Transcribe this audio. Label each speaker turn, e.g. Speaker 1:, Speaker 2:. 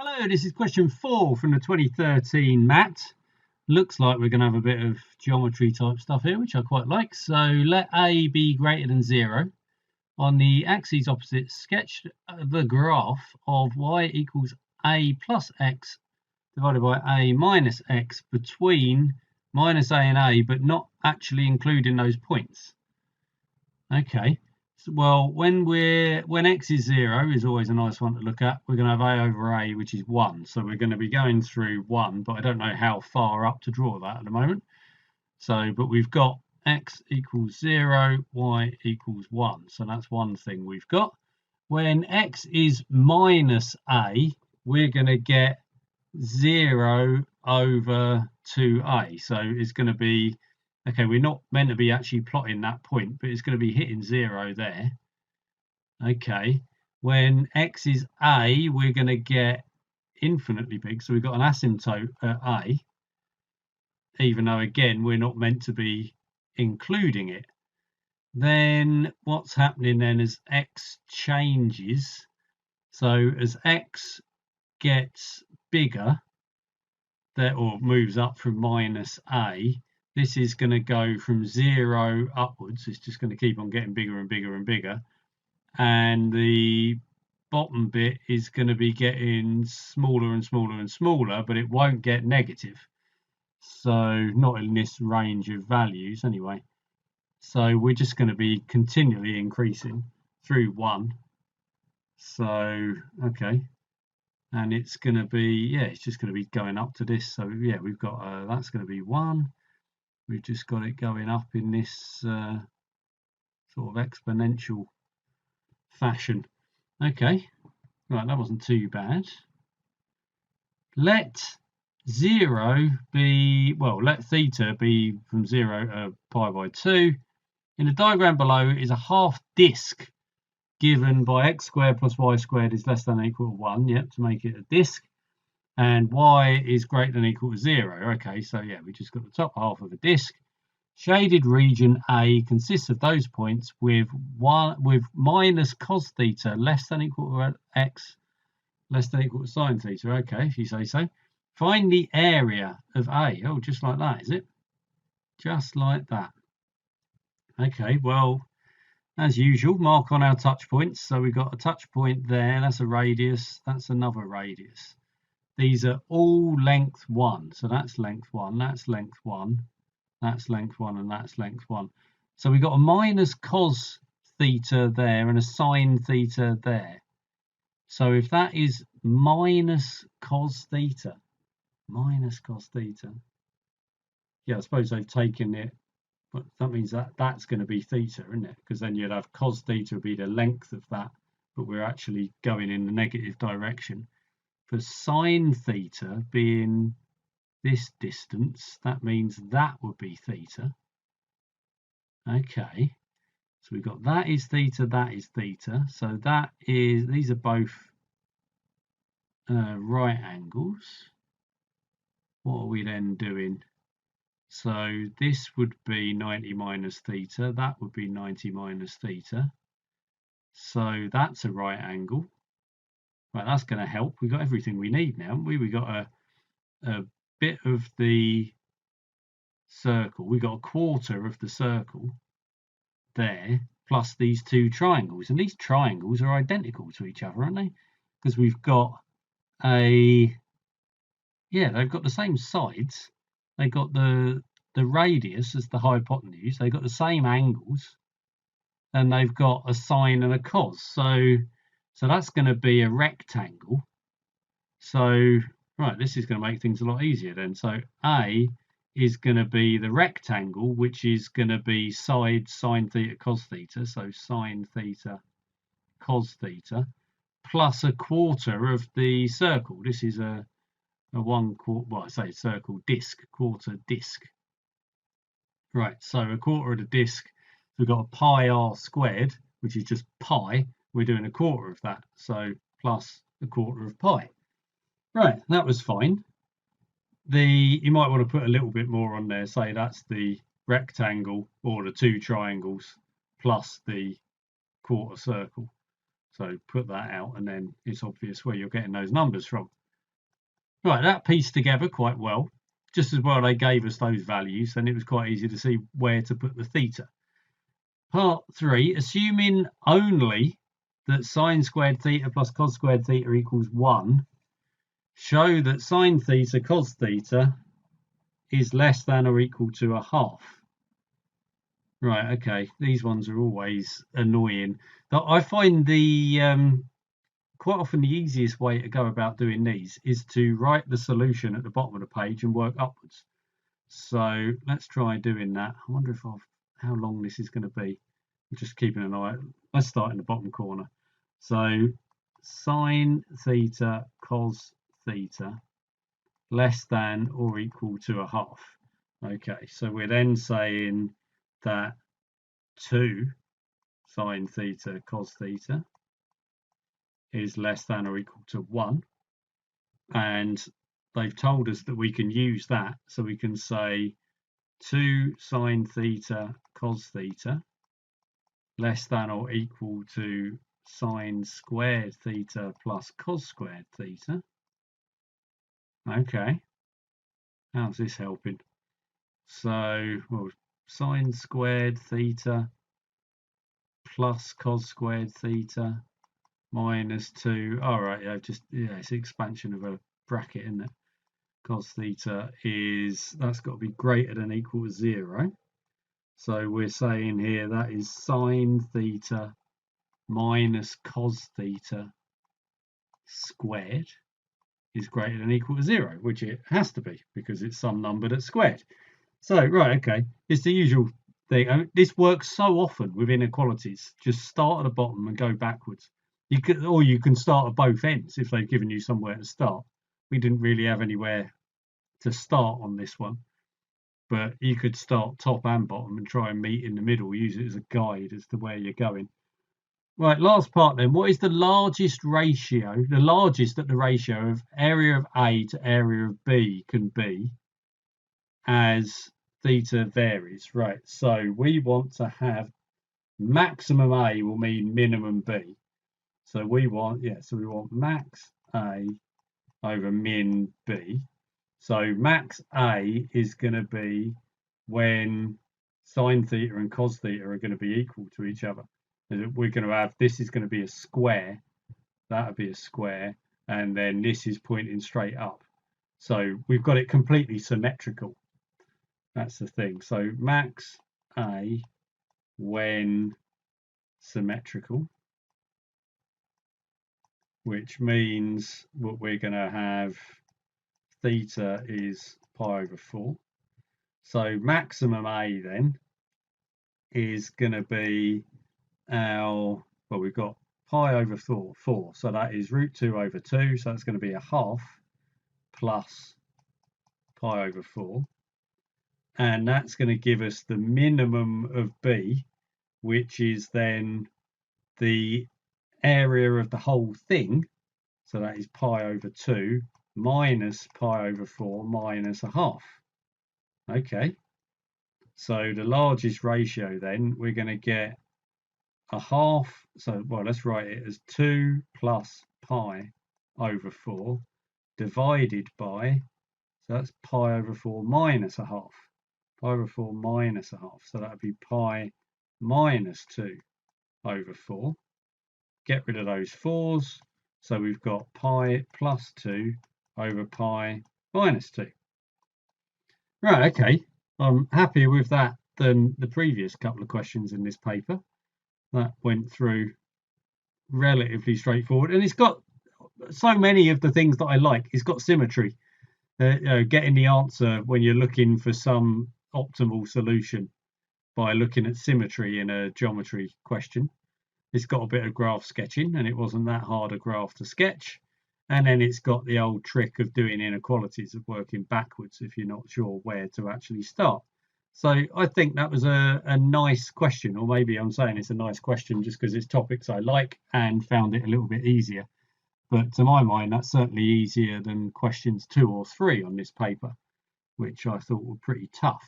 Speaker 1: Hello, this is question 4 from the 2013 MAT. Looks like we're going to have a bit of geometry type stuff here, which I quite like. So let A be greater than 0. On the axes opposite, sketch the graph of y equals a plus x divided by a minus x between minus a and a, but not actually including those points. Okay. Well, when x is 0 is always a nice one to look at. We're going to have a over a, which is 1. So we're going to be going through 1, but I don't know how far up to draw that at the moment. So, but we've got x equals 0, y equals 1. So that's one thing we've got. When x is minus a, we're going to get 0 over 2a. So it's going to be, okay, we're not meant to be actually plotting that point, but it's going to be hitting 0 there. Okay, when x is a, we're going to get infinitely big. So we've got an asymptote at a, even though, again, we're not meant to be including it. Then what's happening then as x changes, so as x gets bigger, or moves up from minus a, this is going to go from 0 upwards. It's just going to keep on getting bigger and bigger and bigger. And the bottom bit is going to be getting smaller and smaller and smaller, but it won't get negative. So not in this range of values anyway. So we're just going to be continually increasing through 1. So, okay. And it's going to be, yeah, it's just going to be going up to this. So yeah, we've got, that's going to be 1. We've just got it going up in this sort of exponential fashion. Okay, right, that wasn't too bad. Let 0 be, well, let theta be from 0 to pi by 2. In the diagram below is a half disk given by x squared plus y squared is less than or equal to 1, yep, to make it a disk. And y is greater than or equal to 0. Okay, so yeah, we just got the top half of a disk. Shaded region A consists of those points with minus cos theta less than or equal to x less than or equal to sine theta. Okay, if you say so. Find the area of A. Oh, just like that, is it? Just like that. Okay, well, as usual, mark on our touch points. So we've got a touch point there. That's a radius. That's another radius. These are all length 1. So that's length 1. That's length 1. That's length 1, and that's length 1. So we've got a minus cos theta there and a sine theta there. So if that is minus cos theta, yeah, I suppose they've taken it, but that means that that's going to be theta, isn't it? Because then you'd have cos theta would be the length of that, but we're actually going in the negative direction. For sine theta being this distance, that means that would be theta. Okay, so we've got that is theta, that is theta. So that is, these are both right angles. What are we then doing? So this would be 90 minus theta, that would be 90 minus theta. So that's a right angle. Right, that's going to help. We've got everything we need now, haven't we? We've got a bit of the circle. We've got a quarter of the circle there, plus these two triangles. And these triangles are identical to each other, aren't they? Because we've got a, yeah, they've got the same sides. They've got the radius as the hypotenuse. They've got the same angles. And they've got a sine and a cos. So that's going to be a rectangle. So, right, this is going to make things a lot easier then. So A is going to be the rectangle, which is going to be side sine theta cos theta. So sine theta cos theta plus a quarter of the circle. This is a 1/4, well, I say circle disk, quarter disk. Right, so a quarter of the disk, we've got a pi r squared, which is just pi. We're doing a quarter of that, so plus a quarter of pi. Right, that was fine. You might want to put a little bit more on there, say that's the rectangle or the two triangles plus the quarter circle. So put that out and then it's obvious where you're getting those numbers from. Right, that pieced together quite well. Just as well they gave us those values, then it was quite easy to see where to put the theta. Part 3, assuming only that sine squared theta plus cos squared theta equals 1, show that sine theta cos theta is less than or equal to a half. Right, okay, these ones are always annoying. I find the quite often the easiest way to go about doing these is to write the solution at the bottom of the page and work upwards. So let's try doing that. I wonder if how long this is going to be. I'm just keeping an eye. Let's start in the bottom corner. So sine theta cos theta less than or equal to a half. Okay, so we're then saying that 2 sine theta cos theta is less than or equal to 1. And they've told us that we can use that. So we can say 2 sine theta cos theta less than or equal to sine squared theta plus cos squared theta. Okay, how's this helping? So, well, sine squared theta plus cos squared theta minus 2. All right, yeah, it's the expansion of a bracket, isn't it? Cos theta that's got to be greater than or equal to 0. So we're saying here that is sine theta minus cos theta squared is greater than or equal to 0, which it has to be because it's some number that's squared. So, right, okay, it's the usual thing. I mean, this works so often with inequalities. Just start at the bottom and go backwards. Or you can start at both ends if they've given you somewhere to start. We didn't really have anywhere to start on this one, but you could start top and bottom and try and meet in the middle. Use it as a guide as to where you're going. Right, last part then. What is the largest ratio, the largest that the ratio of area of A to area of B can be as theta varies? Right, so we want to have maximum A will mean minimum B. So we want, we want max A over min B. So max A is going to be when sine theta and cos theta are going to be equal to each other. We're going to have, this is going to be a square, that would be a square, and then this is pointing straight up. So we've got it completely symmetrical. That's the thing. So max A when symmetrical, which means what we're going to have, theta is pi over 4. So maximum A then is going to be our, well, we've got pi over 4, so that is root 2 over 2, so that's going to be a half plus pi over 4. And that's going to give us the minimum of B, which is then the area of the whole thing. So that is pi over 2 minus pi over 4 minus a half. Okay. So the largest ratio then, we're going to get a half. So, well, let's write it as 2 plus pi over 4 divided by, so that's pi over 4 minus a half. Pi over 4 minus a half. So that would be pi minus 2 over 4. Get rid of those 4's. So we've got pi plus 2 over pi minus 2. Right, okay. I'm happier with that than the previous couple of questions in this paper. That went through relatively straightforward. And it's got so many of the things that I like. It's got symmetry. Getting the answer when you're looking for some optimal solution by looking at symmetry in a geometry question. It's got a bit of graph sketching, and it wasn't that hard a graph to sketch. And then it's got the old trick of doing inequalities, of working backwards if you're not sure where to actually start. So I think that was a nice question, or maybe I'm saying it's a nice question just because it's topics I like and found it a little bit easier. But to my mind, that's certainly easier than questions 2 or 3 on this paper, which I thought were pretty tough.